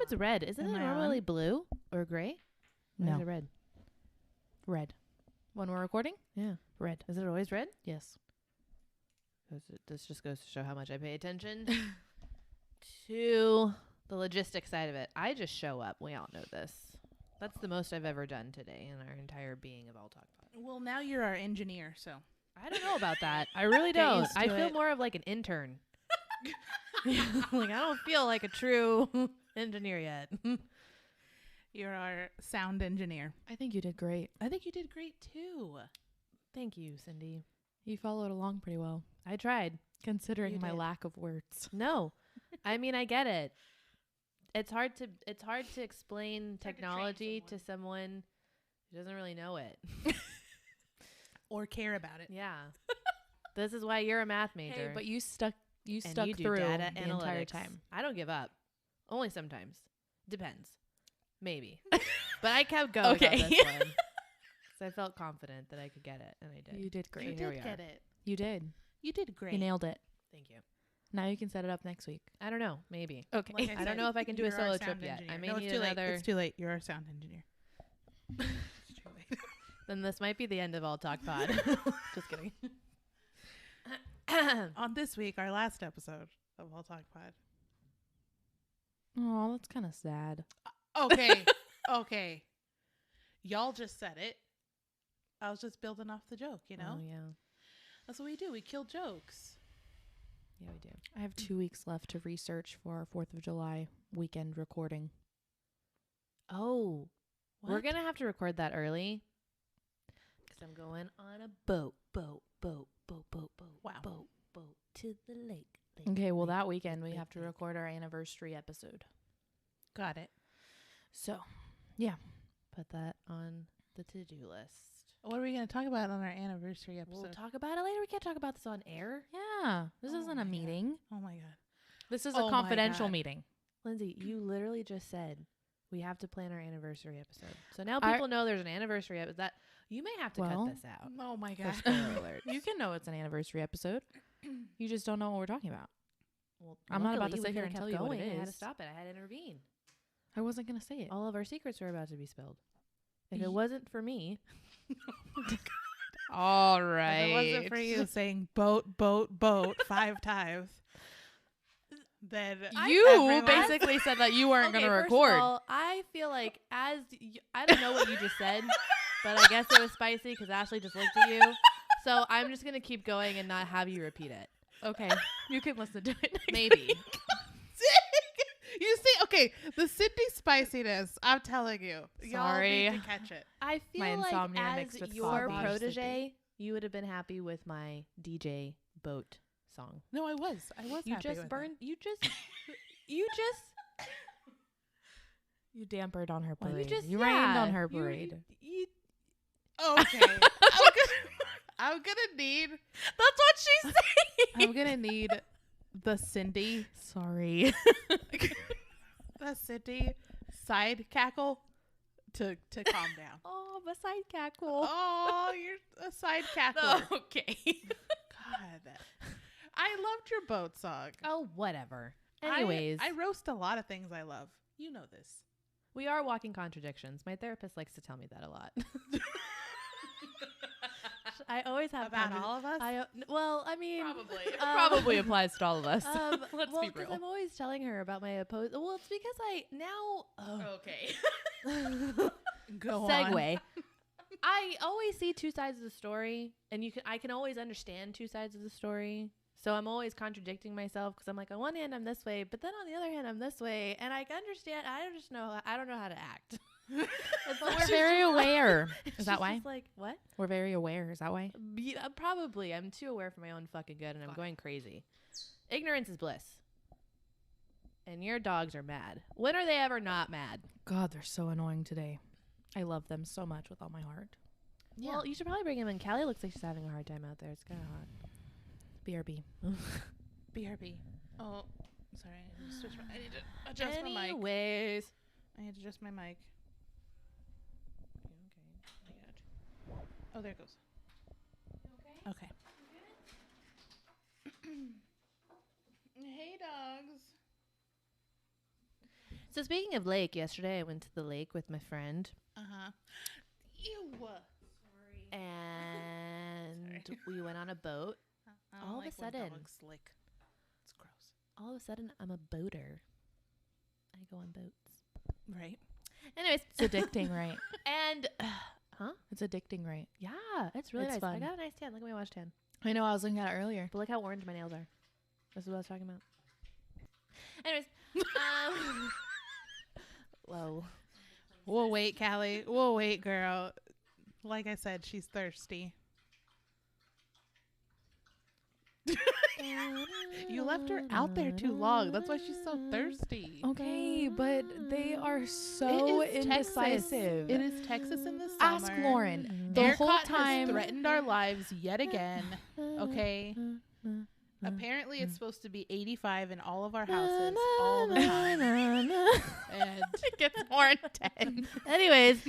it's red? Isn't it normally blue or gray? Or No. is it red? Red. When we're recording? Yeah. Red. Is it always red? Yes. This just goes to show how much I pay attention to the logistic side of it. I just show up. We all know this. That's the most I've ever done today in our entire being of All Talk Pod. Well, now you're our engineer, so. I don't know about that. I really Get don't. used to I feel it. more of like an intern. Like, I don't feel like a true engineer yet. You're our sound engineer. I think you did great. I think you did great, too. Thank you, Cindy. You followed along pretty well, I tried. considering You my did. lack of words. No. I mean, I get it. It's hard to explain technology to someone who doesn't really know it. Or care about it. Yeah. This is why you're a math major. Hey, but you stuck and you do through data the analytics. entire time. I don't give up. Only sometimes. Depends. Maybe. But I kept going Okay. on this one. Because I felt confident that I could get it, and I did. You did So great. here we Get are. it. You did. You did great. You nailed it. Thank you. Now you can set it up next week. I don't know. Maybe. Okay. Like I said, don't know if I can do a you're our solo sound trip yet. engineer. I may no, need it's too another. late. It's too late. You're our sound engineer. It's too late. Then this might be the end of All Talk Pod. Just kidding. On this week, our last episode of All Talk Pod. Oh, that's kind of sad. Okay. Okay. Y'all just said it. I was just building off the joke, you know? Oh, yeah. That's what we do. We kill jokes. Yeah, we do. I have 2 weeks left to research for our 4th of July weekend recording. Oh, we're What? going to have to record that early. Because I'm going on a boat Wow. to the lake. Okay, well, that weekend we lake, have to lake. record our anniversary episode. Got it. So, Put that on the to-do list. What are we going to talk about on our anniversary episode? We'll talk about it later. We can't talk about this on air. yeah, this Oh isn't my a God. meeting. Oh, my God. This is Oh a my confidential God. meeting. Lindsay, you literally just said we have to plan our anniversary episode. So now Our- people know there's an anniversary episode. That you may have to Well, cut this out. Oh, my For God. spoiler alert. You can know it's an anniversary episode. You just don't know what we're talking about. Well, I'm not about luckily to sit we here could've and tell kept you what it going. I had to is. stop it. I had to intervene. I wasn't going to say it. All of our secrets were about to be spilled. If Ye- it wasn't for me, All If right. it wasn't for you saying boat 5 times, then You everyone- basically said that you weren't going to first record. Of all, I feel like I don't know what you just said, but I guess it was spicy because Ashley just looked at you. So I'm just gonna keep going and not have you repeat it. Okay, you can listen to it next Maybe. week. You see, okay, the Cindy spiciness, I'm telling you. Sorry. Y'all need to catch it. I feel My like insomnia mixed as with your coffee. protege, you would have been happy with my DJ boat song. No, I was. You happy just with burned. it. You just. You dampered on her Well, parade. you just. you yeah, rained on her you- parade. you- Okay. I'm gonna need. That's what she said. I'm gonna need the Cindy, Sorry. the Cindy side cackle to calm down. Oh, beside cackle. Oh, you're a side cackler. okay. God, I loved your boat song. Oh, whatever. Anyways, I roast a lot of things I love. You know this. we are walking contradictions. My therapist likes to tell me that a lot. I always have About all of us. Well, I mean, It Um, probably applies to all of us. Let's be because real. I'm always telling her about my opposed. Well, it's because I now Okay. Go on. segue. I always see two sides of the story, and I can always understand two sides of the story. So I'm always contradicting myself because I'm like, on one hand I'm this way, but then on the other hand I'm this way, and I can understand. I don't know how to act. It's But like- we're very aware. It's Is that just why? Like what? We're very aware. Is that why? Yeah, probably. I'm too aware for my own fucking good, and I'm Fuck. going crazy. Ignorance is bliss. And your dogs are mad. When are they ever not mad? God, they're so annoying today. I love them so much with all my heart. Well, you should probably bring him in. Callie looks like she's having a hard time out there. It's kind of hot. BRB. BRB. Oh, sorry. I need to adjust my mic. Anyways. I need to adjust my mic. Okay. Oh, there it goes. Okay. Hey, dogs. So speaking of lake, yesterday I went to the lake with my friend. Ew. And we went on a boat. I don't All of like a when sudden. dogs lick. It's gross. All of a sudden, I'm a boater. I go on boats. Right. Anyways, It's addicting, right? and It's addicting, right? yeah, it's really It's nice. fun. I got a nice tan. Look at my wash tan. I know. I was looking at it earlier. But look how orange my nails are. This is what I was talking about. Anyways, whoa. We'll wait, Callie. We'll wait, girl. Like I said, she's thirsty. You left her out there too long. That's why she's so thirsty. Okay, but they are so It is Texas. indecisive. It is Texas in the summer. Ask Lauren. The ERCOT whole has time. threatened our lives yet again. Okay. Apparently, it's supposed to be 85 in all of our houses all the time. And It gets more intense. Anyways,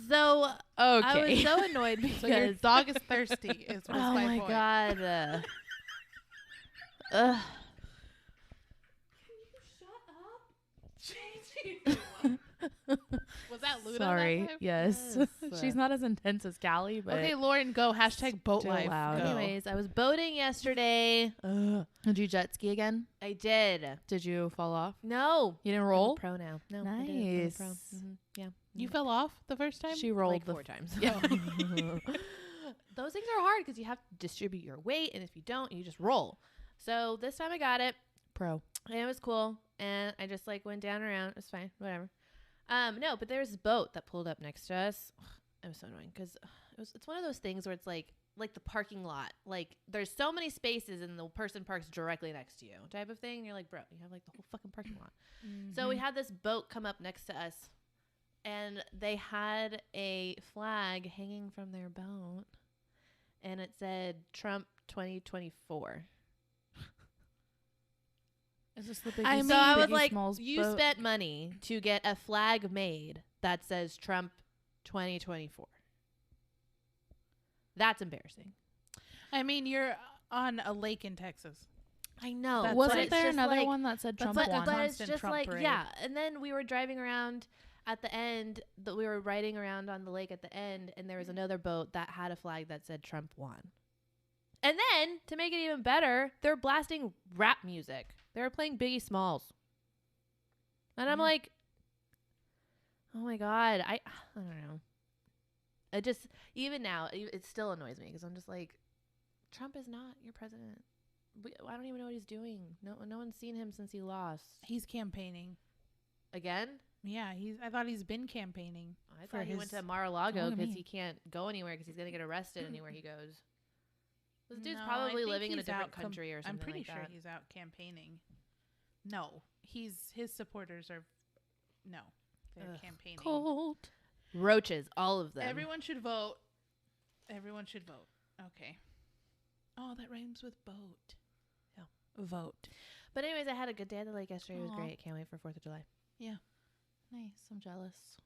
so I was so annoyed because so your dog is thirsty. Is oh my point. god. Was that Luna? Sorry. That time? Yes. Yes. She's not as intense as Callie, but Okay, Lauren, go. Hashtag boat Still life. loud. Go. Anyways, I was boating yesterday. Did you jet ski again? I did. Did you fall off? No. You didn't I'm a roll? pro now. No. I didn't. I'm a pro. Nice. Yeah. You fell off the first time? She rolled like the 4 times. Yeah. Those things are hard because you have to distribute your weight, and if you don't, you just roll. So this time I got it, Pro. and it was cool, and I just like went down and around. It was fine, whatever. No, but there was a boat that pulled up next to us. It was so annoying because it's one of those things where it's like the parking lot. Like there's so many spaces, and the person parks directly next to you, type of thing. And you're like, bro, you have like the whole fucking parking lot. So we had this boat come up next to us, and they had a flag hanging from their boat, and it said Trump 2024. Is this the biggest? I mean, So I was Biggie like, Smalls you boat? spent money to get a flag made that says Trump 2024. That's embarrassing. I mean, you're on a lake in Texas. I know. That's Wasn't like- there just another like, one that said Trump like- won? But it's Constant just Trump like, parade. yeah. And then we were driving around at the end, that we were riding around on the lake at the end, and there was another boat that had a flag that said Trump won. And then, to make it even better, they're blasting rap music. They were playing Biggie Smalls. And I'm Yeah. like, oh my God. I don't know. It just, even now, it still annoys me because I'm just like, Trump is not your president. I don't even know what he's doing. No one's seen him since he lost. He's campaigning. Again? Yeah, I thought he's been campaigning. I For thought he went his- to Mar-a-Lago Look at because me. he can't go anywhere because he's going to get arrested anywhere he goes. This dude's No, I probably think living in a he's different out country or something I'm pretty like sure that. he's out campaigning. No, his supporters are they're Ugh. campaigning. Cold. Roaches, all of them. Everyone should vote. Everyone should vote. Okay. Oh, that rhymes with boat. Yeah. Vote. But anyways, I had a good day at the lake yesterday. It was Aw. great. Can't wait for 4th of July. Nice. I'm jealous.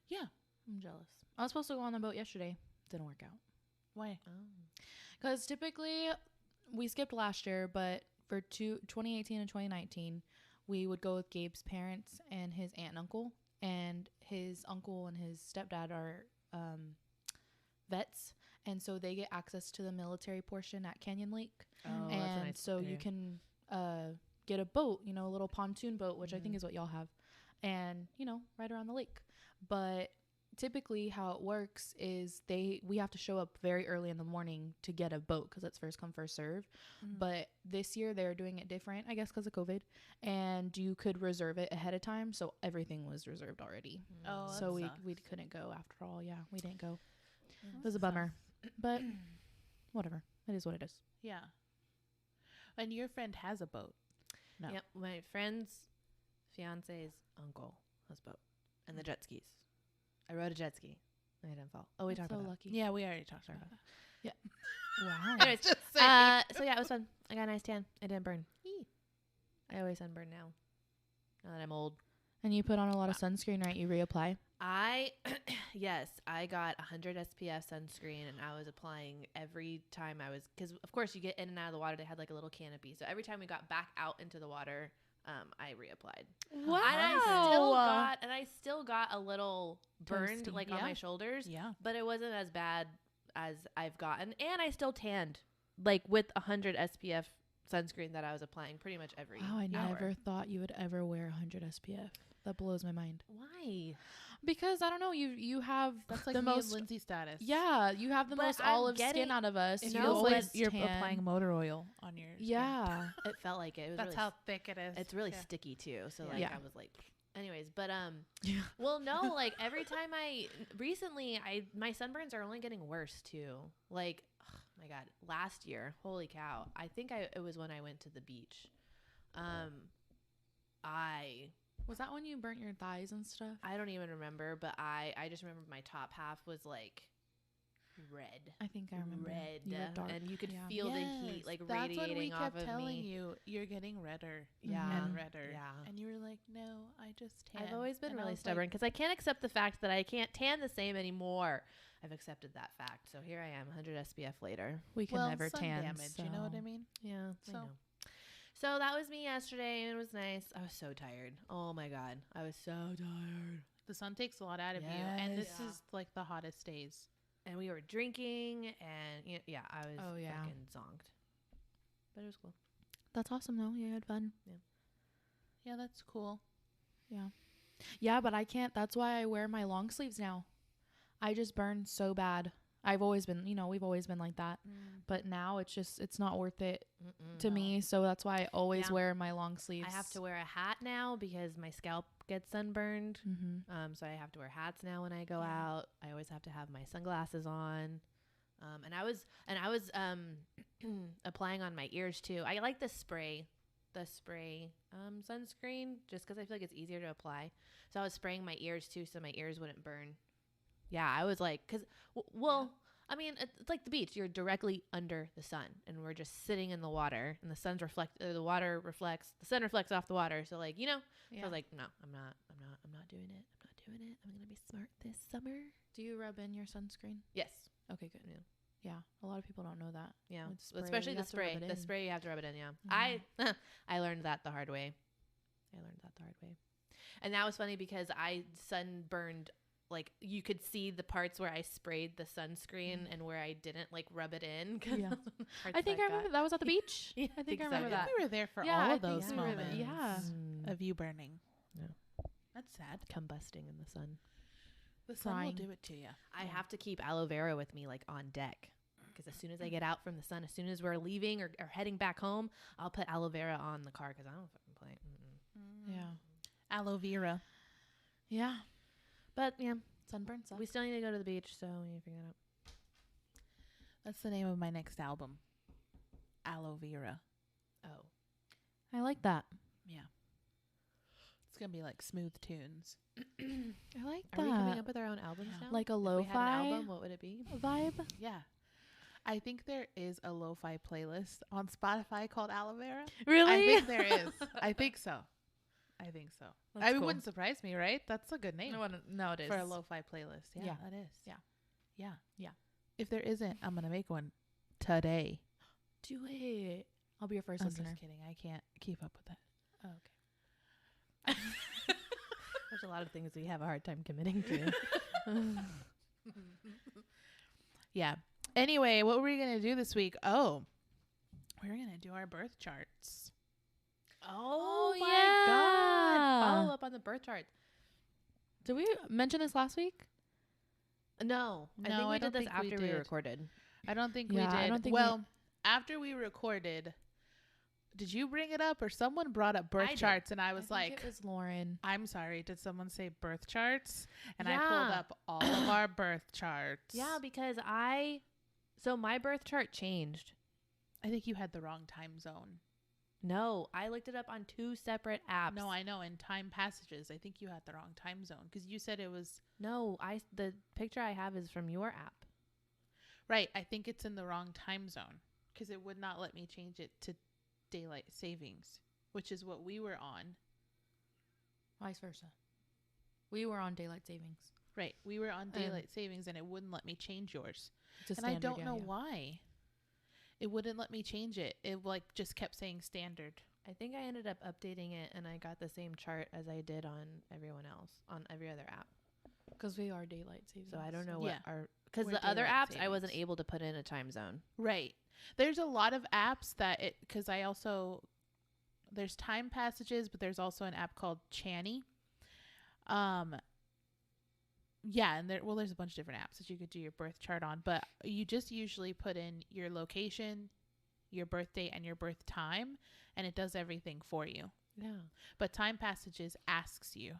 Yeah. I'm jealous. I was supposed to go on the boat yesterday. Didn't work out. Why? Oh. Because typically we skipped last year, but for 2018 and 2019, we would go with Gabe's parents and his aunt and uncle. And his uncle and his stepdad are vets. And so they get access to the military portion at Canyon Lake. Oh, that's a And nice so you area. can get a boat, a little pontoon boat, which I think is what y'all have, and right around the lake. But typically how it works is we have to show up very early in the morning to get a boat because it's first come first serve. But this year they're doing it different, I guess because of COVID, and you could reserve it ahead of time, so everything was reserved already. Oh, So that we sucks. couldn't go after all. Yeah, we didn't go. Mm. It was a bummer, but whatever, it is what it is. Yeah. And your friend has a boat. No. Yep. My friend's fiance's uncle has a boat and the jet skis. I rode a jet ski. I didn't fall. Oh, we That's talked so about lucky. Yeah, we already talked about that. Wow. that. Anyways, Just saying. so yeah, it was fun. I got a nice tan. I didn't burn. I always sunburn now. Now that I'm old. And you put on a lot of sunscreen, right? You reapply. Yes, I got 100 SPF sunscreen, and I was applying every time because of course you get in and out of the water. They had like a little canopy, so every time we got back out into the water, I reapplied. Wow. And I still got a little burned Toasty. like on my shoulders, Yeah. but it wasn't as bad as I've gotten. And I still tanned like with 100 SPF sunscreen that I was applying pretty much every Wow, I hour. never thought you would ever wear 100 SPF. That blows my mind. Why? Because I don't know, you have That's like the me most and Lindsay status. Yeah, you have the But most I'm olive getting- skin out of us. You You know, always but you're tan. applying motor oil on your skin. Yeah. It felt like it. It was That's really how thick it is. it's really Yeah. sticky too. So Yeah. like Yeah. I was like, anyways, but Yeah. well, no, like every time recently my sunburns are only getting worse too. Like, oh my God, last year, holy cow! I think it was when I went to the beach. Was that when you burnt your thighs and stuff? I don't even remember, but I just remember my top half was like red. I think I remember. Red, You were dark. and you could Yeah. feel the heat like That's when we radiating off kept of telling me. you you're getting redder Yeah. and redder. Yeah. And you were like, no, I just tan. I've always been And I really was stubborn like, because I can't accept the fact that I can't tan the same anymore. I've accepted that fact. So here I am, 100 SPF later. We can well, never sun tan. damage. You know what I so- mean? Yeah. I So- know. So that was me yesterday, and it was nice. I was so tired. Oh my God. I was so tired. The sun takes a lot out of you. And this Yes. is like the hottest days. And we were drinking, and yeah, I was Oh, yeah. fucking zonked. But it was cool. That's awesome though. You had fun. Yeah, that's cool. Yeah, but I can't. That's why I wear my long sleeves now. I just burn so bad. I've always been, we've always been like that. But now it's not worth it to No. me. So that's why I always Yeah. wear my long sleeves. I have to wear a hat now because my scalp gets sunburned. Mm-hmm. So I have to wear hats now when I go Yeah. out. I always have to have my sunglasses on. And I was applying on my ears too. I like the spray sunscreen just because I feel like it's easier to apply. So I was spraying my ears too, so my ears wouldn't burn. Yeah, I was like, I mean, it's like the beach. You're directly under the sun, and we're just sitting in the water, and the sun reflects off the water. So like, So I was like, no, I'm not doing it. I'm gonna be smart this summer. Do you rub in your sunscreen? Yes. Okay, good. Yeah. Yeah, a lot of people don't know that. Yeah. With spray, Especially you the have to rub spray. it The in. spray you have to rub it in. Yeah. Mhm. I learned that the hard way. And that was funny because I sunburned. Like you could see the parts where I sprayed the sunscreen and where I didn't like rub it in. 'Cause Yeah. parts I think I got- remember that was at the beach. Yeah, I think I so. remember I that. think we were there for Yeah, all I of think those we were there. moments Yeah. of you burning. Yeah. That's sad. Combusting in the sun. The sun will Crying. do it to you. I have to keep aloe vera with me like on deck because as soon as I get out from the sun, as soon as we're leaving or heading back home, I'll put aloe vera on the car because I don't fucking play. Yeah. Aloe vera. Yeah. But yeah, Sunburn sucks. we still need to go to the beach, so we need to figure that out. That's the name of my next album. Aloe vera. Oh, I like that. Yeah. It's going to be like smooth tunes. I like are that. we coming up with our own albums now? Like a If we had an lo-fi album, what would it be? vibe? Yeah. I think there is a lo-fi playlist on Spotify called Aloe Vera. Really? I think there is. I think so. That's It cool. wouldn't surprise me, right? That's a good name No, it is. for a lo-fi playlist. Yeah, Yeah. that is. Yeah. Yeah. Yeah. If there isn't, I'm going to make one today. Do it. I'll be your first I'm listener. just kidding. I can't keep up with that. Oh, okay. There's a lot of things we have a hard time committing to. Yeah. Anyway, what were we going to do this week? Oh, we're going to do our birth charts. Oh, my yeah. God. Follow up on the birth chart. Did we mention this last week? No, I No, think we I did don't this think we after we did. recorded. I don't think Yeah, we did. I don't think well, after we recorded, did you bring it up or someone brought up birth I did. charts and I was I think like, it was Lauren. I'm sorry, did someone say birth charts? And I Yeah. pulled up all of our birth charts. Yeah, because so my birth chart changed. I think you had the wrong time zone. No, I looked it up on 2 separate apps. No, I know. In time passages, I think you had the wrong time zone because you said it was No, the picture I have is from your app. right. I think it's in the wrong time zone because it would not let me change it to daylight savings, which is what we were on. Vice versa. We were on daylight savings. Right. We were on daylight savings and it wouldn't let me change yours. It's a And I standard, don't know yeah. why. It wouldn't let me change it. It like just kept saying standard. I think I ended up updating it, and I got the same chart as I did on everyone else on every other app. Because we are daylight savings. So I don't know Yeah. what our because We're the other daylight apps I wasn't savings. able to put in a time zone. Right. There's a lot of apps that because I also, there's time passages, but there's also an app called Channy. Yeah, and there's a bunch of different apps that you could do your birth chart on, but you just usually put in your location, your birth date, and your birth time, and it does everything for you. Yeah. But time passages asks you,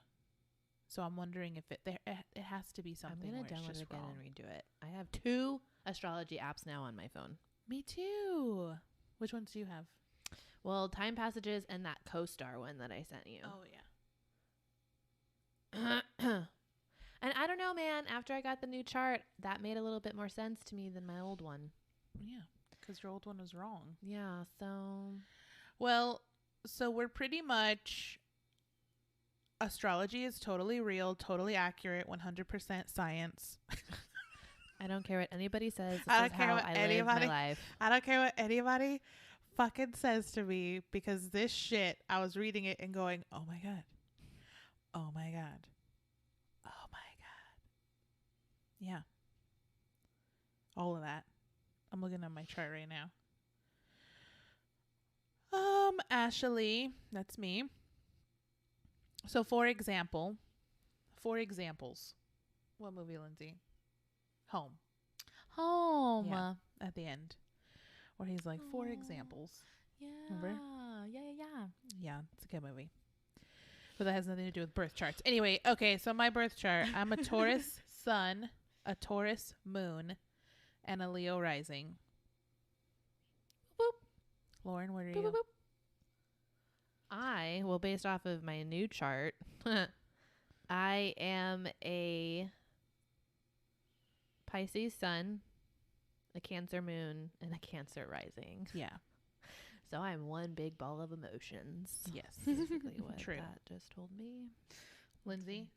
so I'm wondering if it has to be something. I'm where gonna it's download it just again wrong. and redo it. I have 2 astrology apps now on my phone. Me too. Which ones do you have? Well, time passages and that CoStar one that I sent you. Oh yeah. And I don't know, man. After I got the new chart, that made a little bit more sense to me than my old one. Yeah, because your old one was wrong. Yeah. So Well, so we're pretty much, astrology is totally real, totally accurate, 100% science. I don't care what anybody says. This I is don't care how what I live anybody- my life. I don't care what anybody fucking says to me, because this shit, I was reading it and going, oh my God. Oh my God. Oh my God. Yeah. All of that. I'm looking at my chart right now. Ashley, that's me. So for examples. What movie, Lindsay? Home. Home. Yeah. At the end, where he's like, for Aw. examples. Yeah. Remember? Yeah. Yeah, it's a good movie. But that has nothing to do with birth charts. Anyway, okay, so my birth chart. I'm a Taurus sun, a Taurus moon, and a Leo rising. Boop. Lauren, what are Boop, you? boop, boop. Well, based off of my new chart, I am a Pisces sun, a Cancer moon, and a Cancer rising. Yeah. So I'm one big ball of emotions. Yes. Basically what True. that just told me. Lindsay?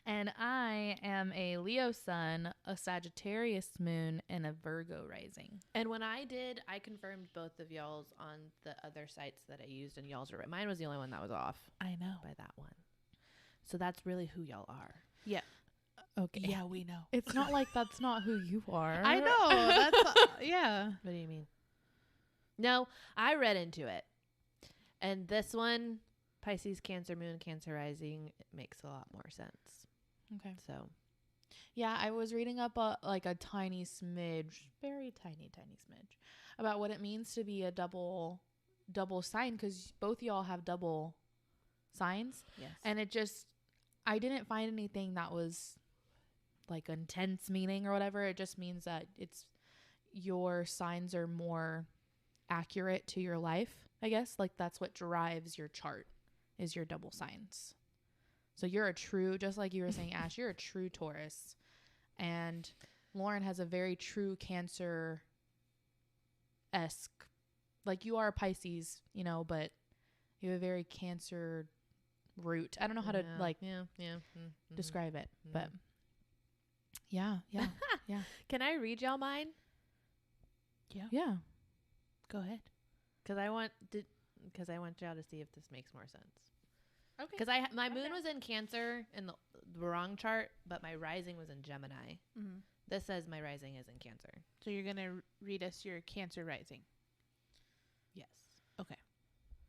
And I am a Leo sun, a Sagittarius moon, and a Virgo rising. And when I did, I confirmed both of y'all's on the other sites that I used, and y'all's were right. Mine was the only one that was off I know. by that one. So that's really who y'all are. Yeah. Okay. Yeah, we know. It's not like that's not who you are. I know. That's, yeah. What do you mean? No, I read into it. And this one, Pisces, Cancer moon, Cancer rising, it makes a lot more sense. Okay. So, Yeah, I was reading up like a tiny smidge, very tiny smidge, about what it means to be a double sign, because both y'all have double signs, Yes. and I didn't find anything that was like intense meaning or whatever. It just means that your signs are more accurate to your life, I guess. Like that's what drives your chart, is your double signs. So you're a true, just like you were saying, Ash, you're a true Taurus. And Lauren has a very true Cancer-esque, like you are a Pisces, but you have a very Cancer root. I don't know how to describe it, but yeah. Can I read y'all mine? Yeah. Go ahead. Because I want y'all to see if this makes more sense. Okay. Because my moon was in Cancer in the wrong chart, but my rising was in Gemini. Mm-hmm. This says my rising is in Cancer. So you're going to read us your Cancer rising. Yes. Okay.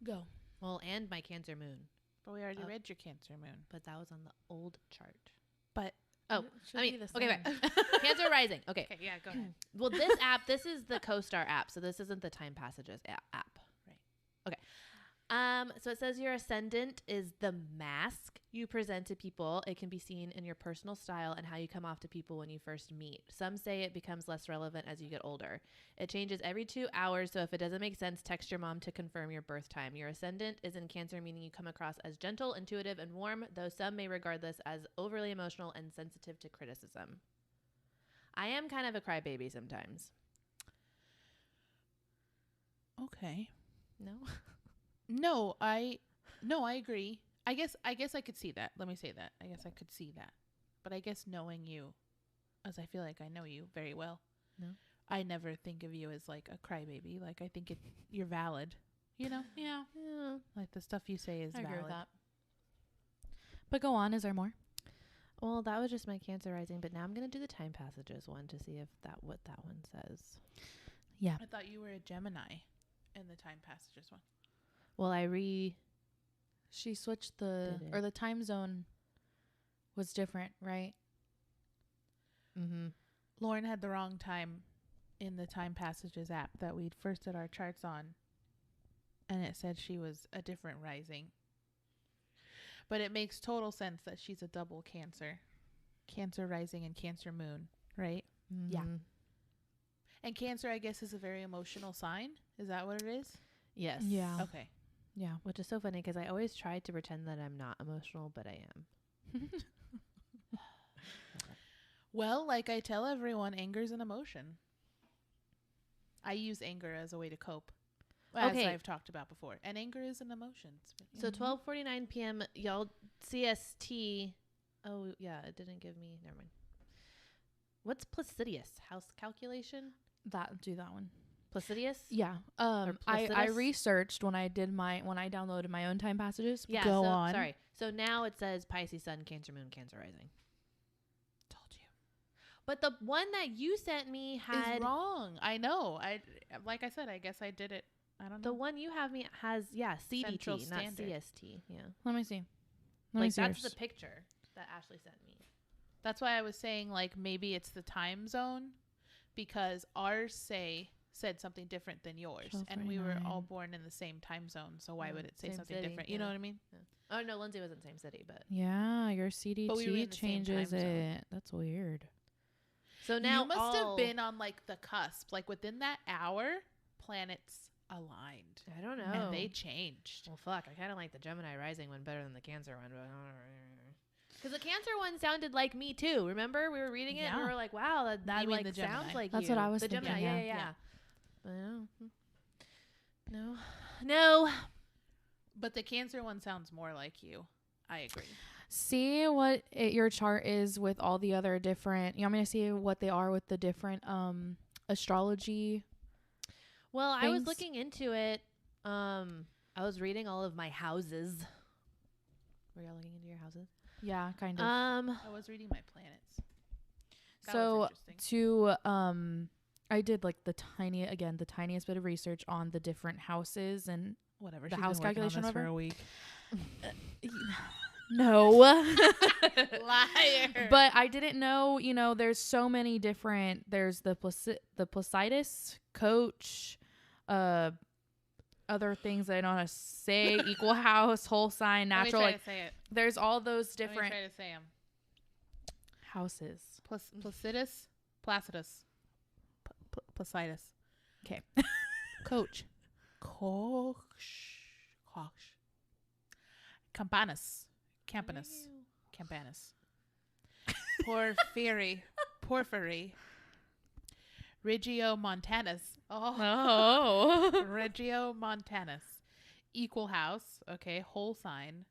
Go. Well, and my Cancer moon, But we already read your Cancer moon. but that was on the old chart. But Oh, Should I be mean, the okay, same. Cancer rising. Okay. okay, yeah, go ahead. Well, this is the CoStar app, so this isn't the Time Passages app. Right. Okay. So it says your ascendant is the mask you present to people. It can be seen in your personal style and how you come off to people when you first meet. Some say it becomes less relevant as you get older. It changes every 2 hours, so if it doesn't make sense, text your mom to confirm your birth time. Your ascendant is in Cancer, meaning you come across as gentle, intuitive, and warm, though some may regard this as overly emotional and sensitive to criticism. I am kind of a crybaby sometimes. Okay. No? No, I agree. I guess I could see that. Let me say that. I guess I could see that. But I guess knowing you, as I feel like I know you very well, No. I never think of you as like a crybaby. Like I think you're valid. You know, Yeah, like the stuff you say is I valid. agree with that. But go on. Is there more? Well, that was just my Cancer rising, but now I'm gonna do the time passages one to see if what that one says. Yeah. I thought you were a Gemini in the time passages one. Well, She switched Did it. the time zone was different, right? Mm-hmm. Lauren had the wrong time in the time passages app that we first did our charts on, and it said she was a different rising. But it makes total sense that she's a double Cancer rising and Cancer moon, right? Yeah. And Cancer, I guess, is a very emotional sign. Is that what it is? Yes. Yeah. Okay. Yeah. Which is so funny because I always try to pretend that I'm not emotional, but I am. Well, like I tell everyone, anger is an emotion. I use anger as a way to cope, as Okay. I've talked about before. And anger is an emotion. So 12:49 p.m. y'all CST. Oh yeah, it didn't give me. Never mind. What's Placidius? House calculation? Do that one. Placidius? Yeah. Or I Placidus? researched when I downloaded my own time passages. Yeah. Go so, on. Sorry. So now it says Pisces Sun, Cancer Moon, Cancer Rising. Told you. But the one that you sent me had Is wrong. I know. Like I said, I guess I did it. I don't know. the one you have me has CDT, Central not Standard. CST. Yeah. Let me see. Like that's the picture that Ashley sent me. That's why I was saying, like, maybe it's the time zone, because ours said something different than yours, and we were all 12:49. born in the same time zone. So why Yeah, would it say same something city, different? You yeah. know what I mean? Oh no, Lindsay was in the same city, but Yeah, your CDT But we were in the same changes time zone. it. That's weird. so now you must have been on like the cusp, like within that hour, planets aligned, I don't know. and they changed. Well, fuck. I kind of like the Gemini rising one better than the Cancer one, but because the Cancer one sounded like me too. Remember, we were reading it and we Yeah. were like, "Wow, that You mean like the Gemini. sounds like That's you." what I was the thinking, Gemini, yeah. yeah. But no. But the Cancer one sounds more like you. I agree. See what your chart is with all the other different. You want me to see what they are with the different astrology? Well, I was Things. looking into it. I was reading all of my houses. Were y'all looking into your houses? Yeah, kind of. I was reading my planets. That So was interesting. I did like the tiniest bit of research on the different houses and Whatever. the she's house been working on calculation this for over? a week. no. Liar. But I didn't know, there's so many different, there's the Placidus, Coach, other things that I don't know how to say, equal house, whole sign, Let me natural, try like to say it. there's all those Let me different try to say them. houses. Placidus. Placidus. Okay. Coach. Campanus. Campanus. Porphyry. Regiomontanus. Oh. Regiomontanus. Equal house. Okay. Whole sign.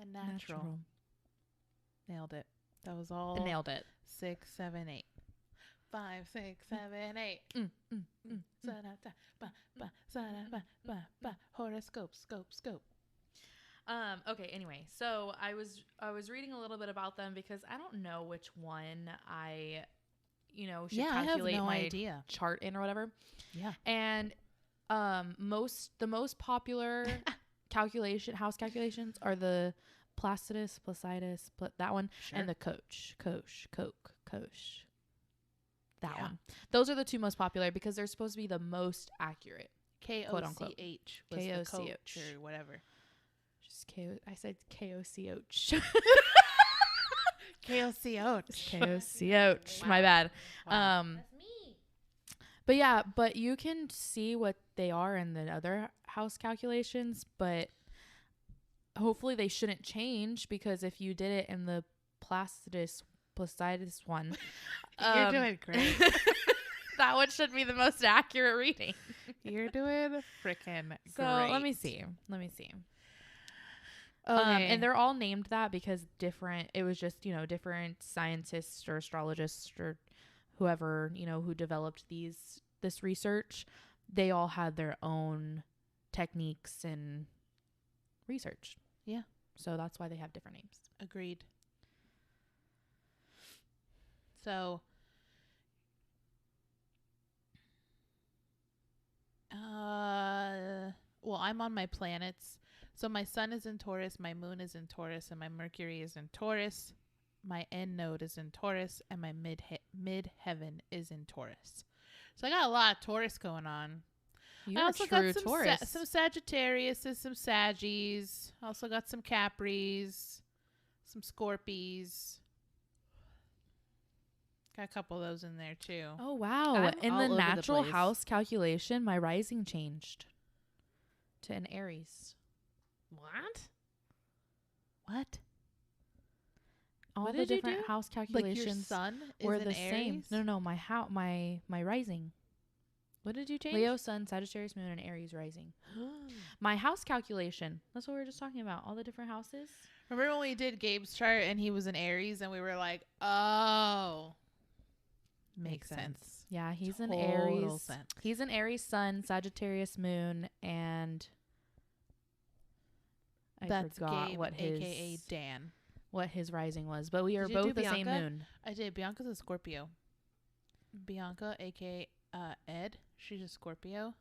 And natural. Nailed it. That was all. Nailed it. 6, 7, 8. 5, 6, 7, 8. Horoscope. Scope. Okay, anyway, so I was reading a little bit about them because I don't know which one I should calculate my idea. chart in or whatever. Yeah. And the most popular house calculations are the Placidus, that one, Sure. and the Coach. That one. Those are the two most popular because they're supposed to be the most accurate. quote unquote. KOCH was the coach KOCH. or whatever. Just I said KOCH. KOCH. KOCH. My bad. Wow. That's me. But you can see what they are in the other house calculations, but hopefully they shouldn't change because if you did it in the Placidus one, You're doing great. that one should be the most accurate reading. You're doing freaking great. So let me see. Okay. And they're all named that because it was just, different scientists or astrologists or whoever, who developed this research. They all had their own techniques and research. Yeah. So that's why they have different names. Agreed. So, well, I'm on my planets. So my sun is in Taurus, my moon is in Taurus, and my Mercury is in Taurus. My end node is in Taurus, and my mid heaven is in Taurus. So I got a lot of Taurus going on. You're I also a true got Taurus. some Sagittarius, some Saggies. I also got some Capris, some Scorpies. Got a couple of those in there too. Oh, wow. I'm In all the over the natural place. house calculation, my rising changed to an Aries. What? What? All What the did you different do? house Like your calculations sun is were an the same. Aries? No, my rising. What did you change? Leo, Sun, Sagittarius, Moon, and Aries rising. My house calculation. That's what we were just talking about. All the different houses. Remember when we did Gabe's chart and he was an Aries and we were like, oh, makes sense. Yeah, he's an Total Aries. sense. He's an Aries Sun, Sagittarius Moon, and I That's forgot Gabe, what aka Dan. his rising was. But we are Did you do both the same Bianca? moon. I did. Bianca's a Scorpio. Bianca, aka Ed, she's a Scorpio.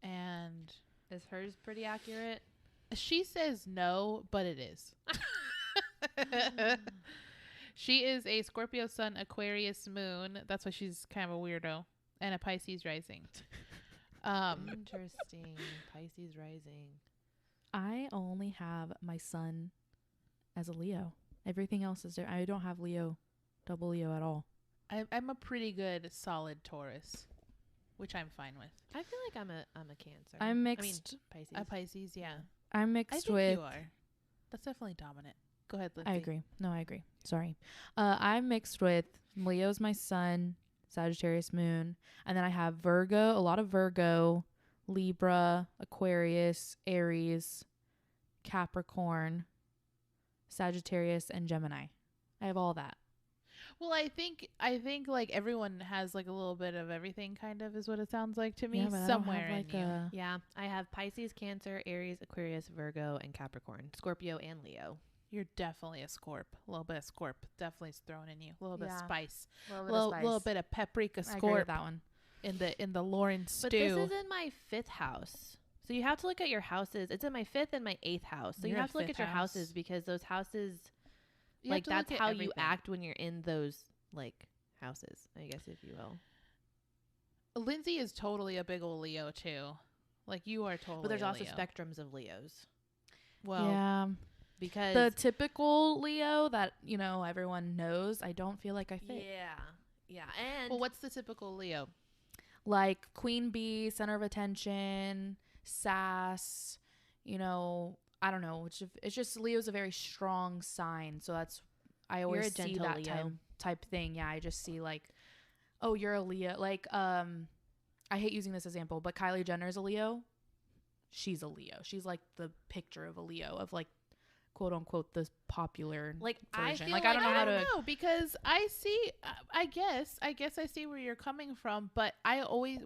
And Is hers pretty accurate? she says no, but it is. She is a Scorpio Sun, Aquarius Moon. That's why she's kind of a weirdo. And a Pisces rising. Interesting. Pisces rising. I only have my sun as a Leo. Everything else is there. I don't have Leo, double Leo at all. I'm a pretty good solid Taurus, which I'm fine with. I feel like I'm a Cancer. I'm mixed. I mean, Pisces. A Pisces, yeah. I'm I mixed think with. you are. That's definitely dominant. Go ahead, Lindsay. I agree. No, I agree. Sorry. I'm mixed with Leo's my sun, Sagittarius moon, and then I have Virgo, a lot of Virgo, Libra, Aquarius, Aries, Capricorn, Sagittarius, and Gemini. I have all that. Well, I think like everyone has like a little bit of everything, kind of, is what it sounds like to me. Yeah, but I don't Somewhere have, like, in you. a- Yeah, I have Pisces, Cancer, Aries, Aquarius, Virgo, and Capricorn. Scorpio and Leo. You're definitely a Scorp. A little bit of Scorp definitely is thrown in you. A little bit of Yeah. spice. A Little bit of paprika I agree Scorp with that one. in the Lauren stew. But this is in my 5th house. So you have to look at your houses. It's in my 5th and my 8th house. So You're you a have to look 5th at your house. houses because those houses, You have like to look that's at how you everything. act when you're in those like houses, I guess, if you will. Lindsay is totally a big old Leo too. Like you are totally. But there's a also Leo. spectrums of Leos Well, Yeah. because The typical Leo that, everyone knows, I don't feel like I fit. yeah, and well, what's the typical Leo? Like queen bee, center of attention, sass, I don't know. It's just Leo's a very strong sign. So I You're always a see gentle that Leo. type thing. Yeah, I just see like, oh, you're a Leo. Like, I hate using this example, but Kylie Jenner is a Leo. She's a Leo. She's like the picture of a Leo, of like, quote unquote, the popular like I version. feel Like, I don't know how to. know because I see. I guess I see where you're coming from, but I always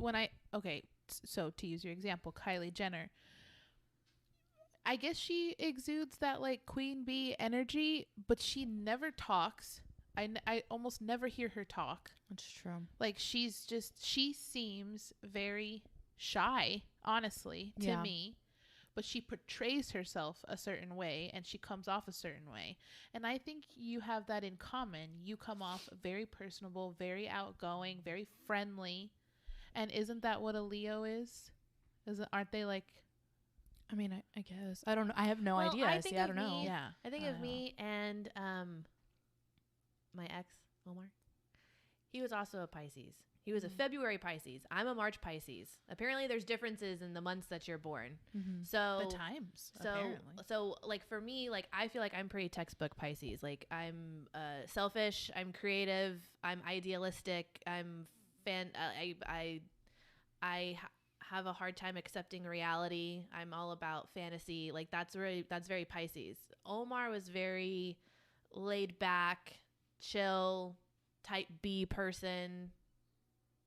so to use your example, Kylie Jenner. I guess she exudes that like queen bee energy, but she never talks. I almost never hear her talk. That's true. Like she seems very shy, honestly, to Yeah. me. But she portrays herself a certain way and she comes off a certain way. And I think you have that in common. You come off very personable, very outgoing, very friendly. And isn't that what a Leo is? Aren't they like I mean, I guess. I don't know. I have no Well, idea. I think See, I of don't know. me- yeah. I think I of don't know. me and my ex Omar. He was also a Pisces. He was a February Pisces. I'm a March Pisces. Apparently, there's differences in the months that you're born. Mm-hmm. So The times, So, apparently. so like for me, like I feel like I'm pretty textbook Pisces. Like I'm selfish, I'm creative, I'm idealistic, I'm I have a hard time accepting reality. I'm all about fantasy. Like that's very Pisces. Omar was very laid back, chill, type B person.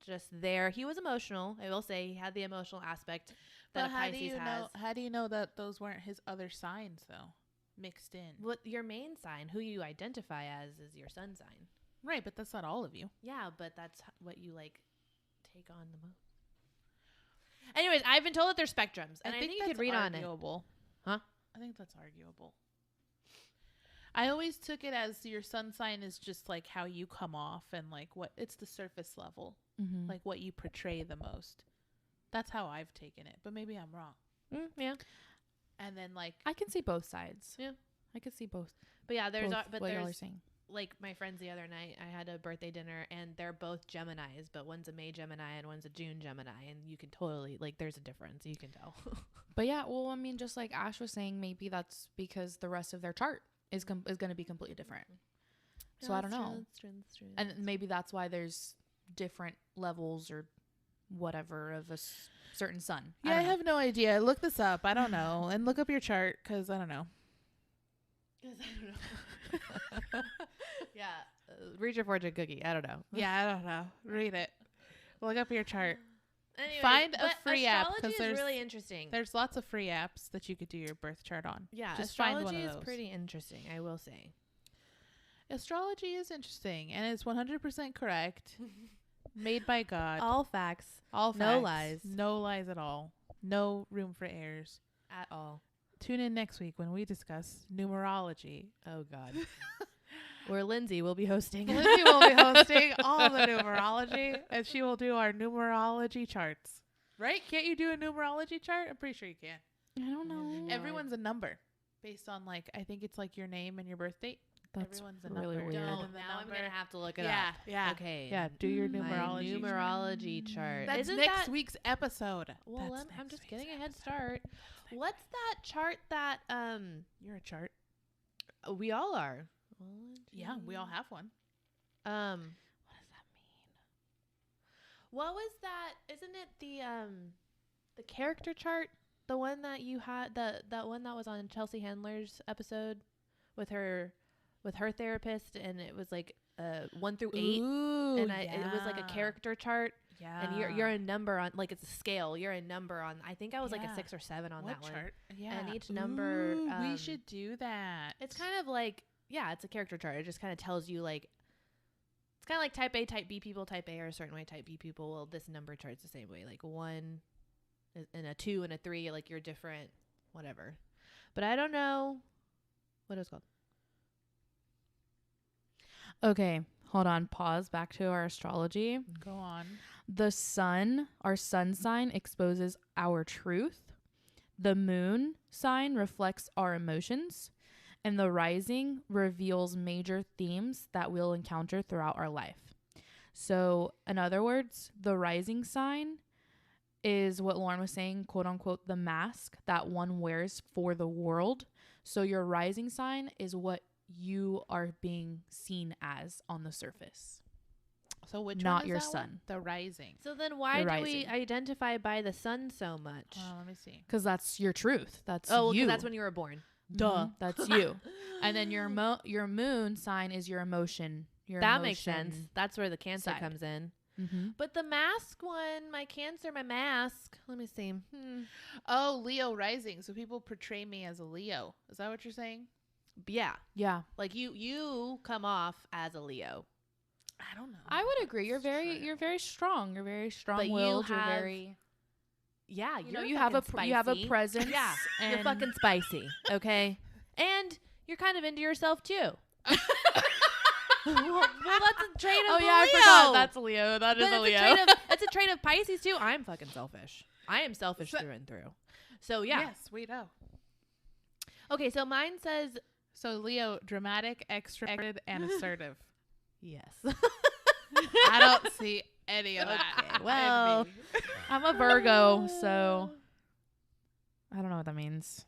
just there. He was emotional. I will say he had the emotional aspect that But a how do Pisces you has. know? How do you know that those weren't his other signs though, mixed in? What your main sign, who you identify as, is your sun sign. Right, but that's not all of you. Yeah, but that's what you like take on the most. Anyways, I've been told that there's spectrums, and I think you could read on it. Huh? I think that's arguable. I always took it as your sun sign is just like how you come off and like what it's the surface level, like what you portray the most. That's how I've taken it, but maybe I'm wrong. Yeah. And then like I can see both sides. Yeah. I can see both. But yeah, there's both but what y'all are there's saying. like my friends the other night. I had a birthday dinner, and they're both Geminis, but one's a May Gemini and one's a June Gemini, and you can totally like there's a difference. You can tell. But yeah, well, I mean, just like Ash was saying, maybe that's because the rest of their chart is going to be completely different. So I don't know. That's true. And maybe that's why there's different levels or whatever of a certain sun. yeah, I don't know. have no idea. Look this up. I don't know, and look up your chart because I don't know. Yeah, read your fortune cookie. I don't know. Yeah, I don't know. Read it. Look up your chart. Anyways, Find a but free app, astrology 'cause is there's- really interesting. There's lots of free apps that you could do your birth chart on. Yeah, just find one astrology of is those. pretty interesting. I will say. Astrology is interesting and it's 100% correct. Made by God. All facts All no facts. lies. No lies at all. No room for errors. at all. Tune in next week when we discuss numerology. Oh God. Where Lindsay will be hosting. Lindsay will be hosting all the numerology, and she will do our numerology charts. Right? Can't you do a numerology chart? I'm pretty sure you can. I don't know. Yeah. Everyone's a number based on like I think it's like your name and your birth date. That's Everyone's a really number. weird. Don't. And the Now I'm number- gonna have to look it yeah, up. yeah. Okay. Yeah, do your My numerology. My numerology chart. That's Isn't next that, week's episode. Well, That's I'm next just week's getting a head episode. start. What's that chart that You're a chart. we all are? Yeah, we all have one. What does that mean? What was that? Isn't it the character chart? The one that you had that one that was on Chelsea Handler's episode with her therapist, and it was like 1 through 8, Ooh, and it was like a character chart, Yeah. and you're a number on, like, it's a scale. You're a number on. I think I was like Yeah. a 6 or 7 on what that one. chart? Yeah. And each number, Ooh, we should do that. It's kind of like, yeah, it's a character chart. It just kind of tells you, like, it's kind of like type A, type B people. Type A are a certain way, type B people. Well, this number chart's the same way. Like 1 and a 2 and a 3, like you're different, whatever. But I don't know what it was called. Okay, hold on. Pause. Back to our astrology. Go on. The sun, our sun sign, exposes our truth. The moon sign reflects our emotions. And the rising reveals major themes that we'll encounter throughout our life. So, in other words, the rising sign is what Lauren was saying, quote unquote, the mask that one wears for the world. So, your rising sign is what you are being seen as on the surface. So which Not one is your that one? sun. The rising. So then why The do we rising. identify by the sun so much? Let me see. Because that's your truth. That's Oh, well, 'cause you. that's when you were born. Duh. That's you. And then your moon sign is your emotion. Your That makes sense. emotion That's where the Cancer side. comes in. Mm-hmm. But the mask one, my Cancer, my mask. Let me see. Oh, Leo rising. So people portray me as a Leo. Is that what you're saying? Yeah, Yeah. like you come off as a Leo. I don't know. I would agree. You're Sure. very strong. You're very you strong-willed. You're have- very, Yeah, you know, you're you have a fucking you have a spicy. presence. Yeah, and you're fucking spicy, okay? And you're kind of into yourself too. well, that's a trait of Oh a yeah, I Leo. forgot. That's Leo. That But is a it's Leo. it's a trait of Pisces too. I'm fucking selfish. I am selfish So- through and through. So yeah. Yes, we know. Okay, so mine says So Leo, dramatic, extroverted, and assertive. yes. I don't see any of that. Okay, in well, me. I'm a Virgo, so I don't know what that means.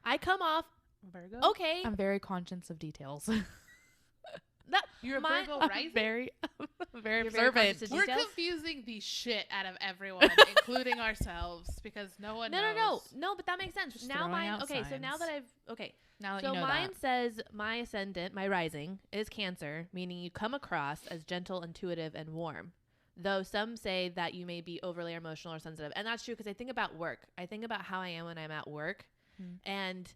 I come off Virgo. okay. I'm very conscious of details. That You're a mine- Virgo I'm rising. very You're very observant. conscious of We're details? confusing the shit out of everyone, including ourselves, because no one knows. No, but that makes sense. Just now throwing mine. out Okay, so now signs. that I've Now that so you know mine that. says my ascendant, my rising is Cancer, meaning you come across as gentle, intuitive, and warm. though some say that you may be overly emotional or sensitive. And that's true because I think about work. I think about how I am when I'm at work. And,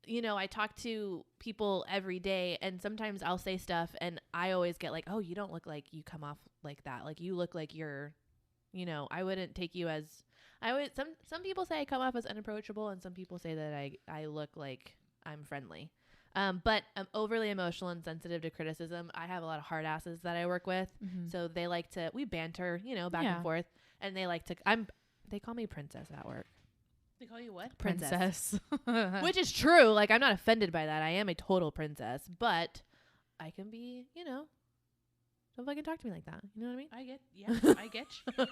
you know, I talk to people every day and sometimes I'll say stuff and I always get like, oh, you don't look like you come off like that. Like you look like you're, you know, I wouldn't take you as, some people say I come off as unapproachable and some people say that I look like I'm friendly. But I'm overly emotional and sensitive to criticism. I have a lot of hard asses that I work with. So they like to, we banter, you know, back and forth. And they like to, they call me princess at work. They call you what? Princess. Which is true. Like, I'm not offended by that. I am a total princess. But I can be, you know, don't fucking talk to me like that. You know what I mean? I get you.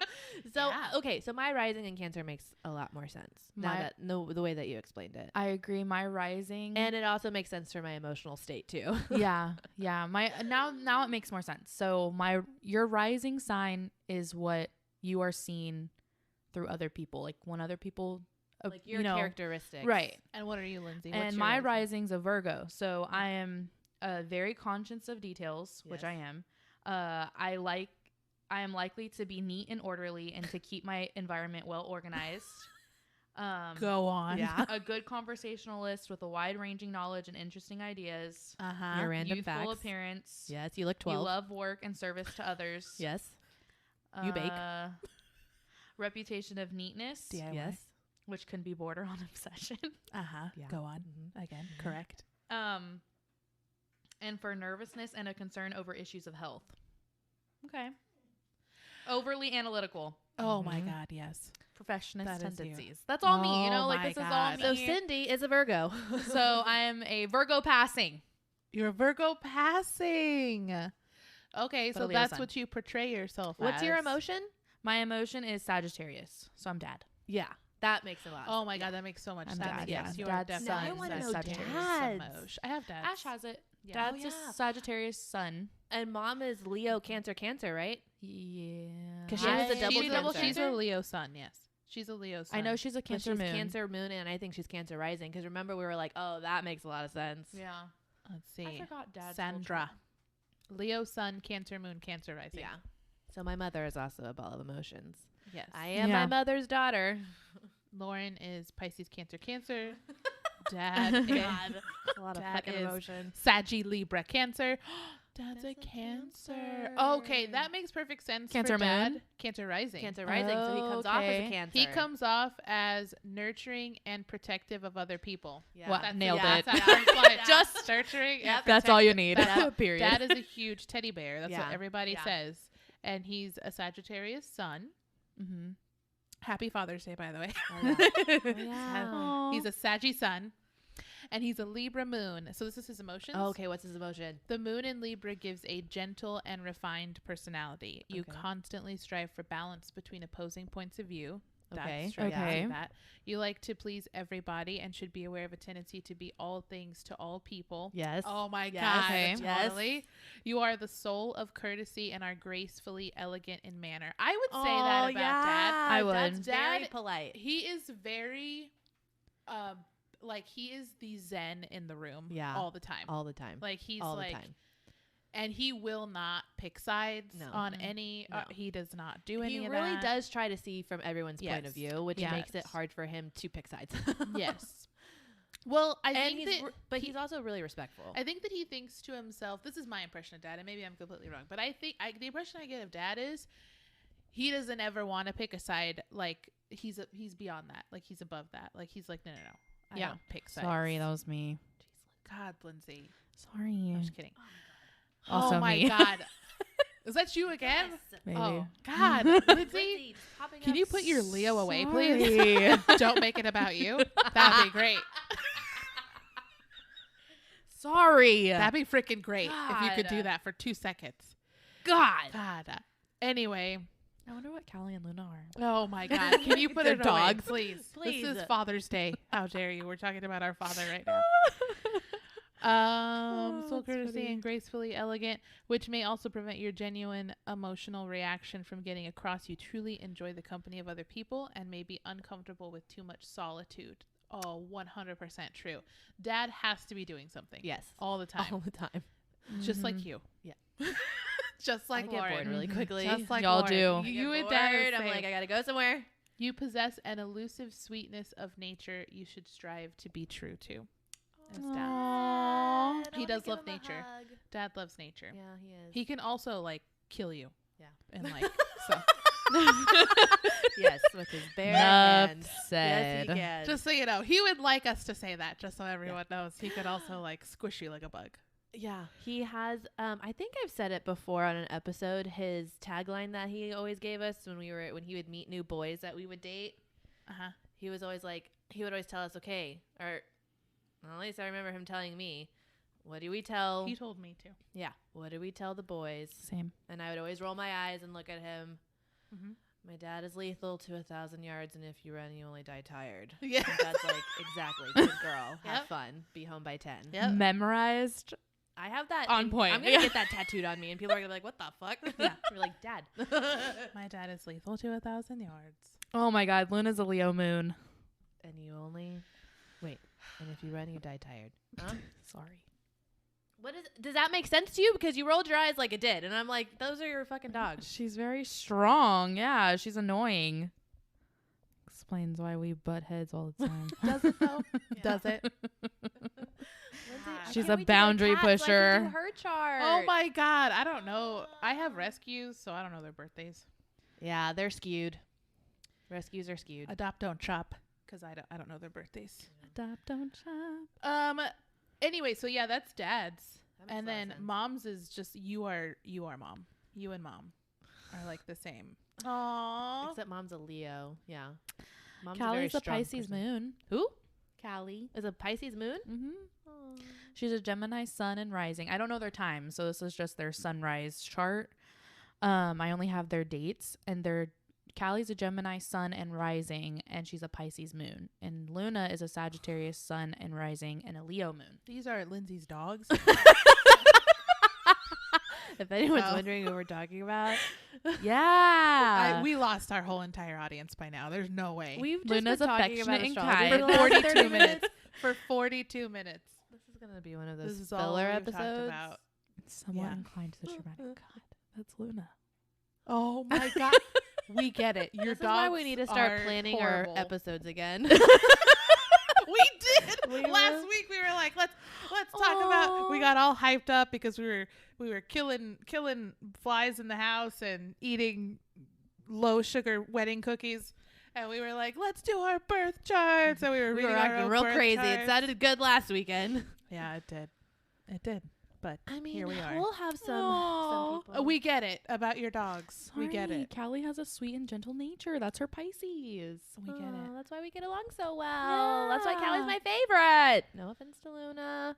So, okay. So my rising in Cancer makes a lot more sense. The way that you explained it. I agree. My rising. And it also makes sense for my emotional state too. Yeah. My now it makes more sense. So your rising sign is what you are seeing through other people. Like when other people, like your characteristics. Right. And what are you, Lindsay? What's And your my rising's a Virgo. So I am very conscious of details, which I am. I am likely to be neat and orderly and to keep my environment well organized. Go on. Yeah. A good conversationalist with a wide-ranging knowledge and interesting ideas. Your random Youthful facts. appearance. Yes, you look 12. You love work and service to others. Yes. You bake. Reputation of neatness. DIY. Yes. Which can be border on obsession. Yeah. Go on. Again. Correct. And for nervousness and a concern over issues of health. Okay. Overly analytical. Oh my God. Yes. Perfectionist That is tendencies. you. That's all me. You Oh know, like my this is all God. me. So Cindy is a Virgo. So I am a Virgo passing. You're a Virgo passing. Okay, But so a Leo that's sun. what you portray yourself What's as. your emotion? My emotion is Sagittarius. So I'm dad. Yeah. That makes a lot of Oh sense. my God, that makes so much I'm sense. dad, Yes, yeah. you are Dad's definitely Now I wanna know Sagittarius dads. emotion. I have dads. Ash has it. Yeah. Dad's Oh, a yeah. Sagittarius sun. And mom is Leo, Cancer, right? Yeah. 'Cause she was a double Cancer. She's a Leo sun, yes. She's a Leo sun. I know she's a But Cancer she's moon. Cancer moon, and I think she's Cancer rising. Because remember, we were like, oh, that makes a lot of sense. Yeah. Let's see. I forgot dad's Sandra. Leo sun, Cancer moon, Cancer rising. Yeah. So my mother is also a ball of emotions. Yes. I am Yeah. my mother's daughter. Lauren is Pisces, Cancer. Dad is God. A lot of Dad fucking is emotions. Saggy, Libra, Cancer. Dad's a Cancer. Okay, that makes perfect sense. Cancer for Dad. moon? Cancer rising. Cancer rising, so he comes off as Okay. a Cancer. He comes off as nurturing and protective of other people. Yeah. What? That's Nailed yeah, it. That sounds like Yeah. just nurturing. Yep. And That's all you protective. need. Dad- Period. Dad is a huge teddy bear. That's Yeah. what everybody Yeah. says. And he's a Sagittarius sun. Mm-hmm. Happy Father's Day, by the way. Yeah. He's a Saggy sun. And he's a Libra moon. So this is his emotions. Oh, okay, what's his emotion? The moon in Libra gives a gentle and refined personality. You Okay. constantly strive for balance between opposing points of view. Okay. That's right. Okay. Yeah. That. You like to please everybody and should be aware of a tendency to be all things to all people. Yes. Oh my Yes. God. Okay. Yes. Totally. You are the soul of courtcy and are gracefully elegant in manner. I would say Oh, that about Dad. I would. That's very Dad- polite. He is very, like he is the zen in the room. Yeah. All the time. All the time. Like he's all like, the time. and he will not pick sides No. on Mhm. any. No. He does not do any He of really that. does try to see from everyone's point of Yes. view, which Yes. makes it hard for him to pick sides. Yes. Well, I and think he's, that, but he's also really respectful. I think that he thinks to himself. This is my impression of Dad, and maybe I'm completely wrong, but I think the impression I get of Dad is he doesn't ever want to pick a side. Like he's beyond that. Like he's above that. Like he's like no. I Yeah. don't pick sides. Sorry, that was me. God, Lindsay. Sorry. I'm just kidding. Also oh my me. God. Is that you again? Maybe. Oh God, Lindsay. Lindsay, just popping Can up. you put your Leo away, Sorry. please? Don't make it about you. That'd be great. Sorry. That'd be freaking great if you could do God. that for 2 seconds. God. God. Anyway. I wonder what Callie and Luna are. Oh my God. Can you put They're it dogs. away, please? Please. This is Father's Day. How dare you? We're talking about our father right now. So that's courtesy funny. and gracefully elegant, which may also prevent your genuine emotional reaction from getting across. You truly enjoy the company of other people and may be uncomfortable with too much solitude. Oh, 100% true. Dad has to be doing something. Yes. All the time. All the time. Just like you. Yeah. Just like I get Lauren. bored really quickly. Just like Y'all Lauren. do. You I and get Dad are bored. the I'm same. like, I gotta go somewhere. You possess an elusive sweetness of nature you should strive to be true to. As Dad. Aww. Dad, I He wanna does give love him a nature. hug. Dad loves nature. Yeah, he is. He can also like kill you. Yeah. And like so. Yes, with his bare Enough hands. said. Yes, he can. Just so you know, he would like us to say that, just so everyone knows. He could also like squish you like a bug. Yeah, he has. I think I've said it before on an episode. His tagline that he always gave us when he would meet new boys that we would date. He was always like, he would always tell us, okay, or well, at least I remember him telling me, what do we tell? He told me to. Yeah, what do we tell the boys? Same. And I would always roll my eyes and look at him. Mm-hmm. My dad is lethal to 1,000 yards, and if you run, you only die tired. Yeah. And Dad's like, exactly, good girl, have Yep. fun, be home by 10. Yep. Memorized. I have that On point. I'm gonna Yeah. get that tattooed on me, and people are gonna be like, "What the fuck?" Yeah. We're like, "Dad." My dad is lethal to 1,000 yards. Oh my God, Luna's a Leo moon. And you only wait. And if you run, you die tired. Huh? Sorry. Does that make sense to you? Because you rolled your eyes like it did, and I'm like, those are your fucking dogs. She's very strong. Yeah, she's annoying. Explains why we butt heads all the time. Does it though? Does it? I She's can't a wait to get boundary cat so I can pusher. do her chart. Oh my God. I don't know. I have rescues, so I don't know their birthdays. Yeah, they're skewed. Rescues are skewed. Adopt, don't chop, because I don't know their birthdays. Adopt, don't chop. Anyway, so yeah, that's dad's. That makes And a lot of then sense. mom's is just you are mom. You and mom are like the same. Aww. Except mom's a Leo. Yeah. Mom's a very Callie's a strong Pisces person. moon. Who? Callie. Is a Pisces moon? Mm-hmm. She's a Gemini sun and rising. I don't know their time, so this is just their sunrise chart. I only have their dates, and Callie's a Gemini sun and rising, and she's a Pisces moon. And Luna is a Sagittarius sun and rising, and a Leo moon. These are Lindsay's dogs. If anyone's Oh. wondering who we're talking about, Yeah. We lost our whole entire audience by now. There's no way. we've just Luna's been talking about affectionate and astrology kind. for the last 42 30 minutes. For 42 minutes. This is gonna be one of This those is all filler we've talked episodes. about. Somewhat Yeah. inclined to the dramatic. God, that's Luna. Oh my God. We get it. Your This is dogs why we need to start are planning horrible. our episodes again. We did. We Last were- week we were like, let's talk about. We got all hyped up because we were killing flies in the house and eating low sugar wedding cookies, and we were like, let's do our birth charts. And we were we reading were our acting own real birth crazy. It charts. sounded good last weekend. Yeah, it did. It did. But I mean, here we are. we'll have some Aw. people. We get it about your dogs. We get Sorry, it. Callie has a sweet and gentle nature. That's her Pisces. We get it. That's why we get along so well. That's why Callie's Yeah. my favorite. No offense to Luna.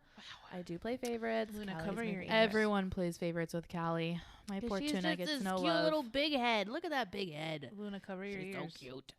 I do play favorites. Luna, Callie's cover my your favorite. ears. Everyone plays favorites with Callie. My poor She's tuna just gets this no cute love. little big head. Look at that big head. Luna, cover your She's ears. so cute.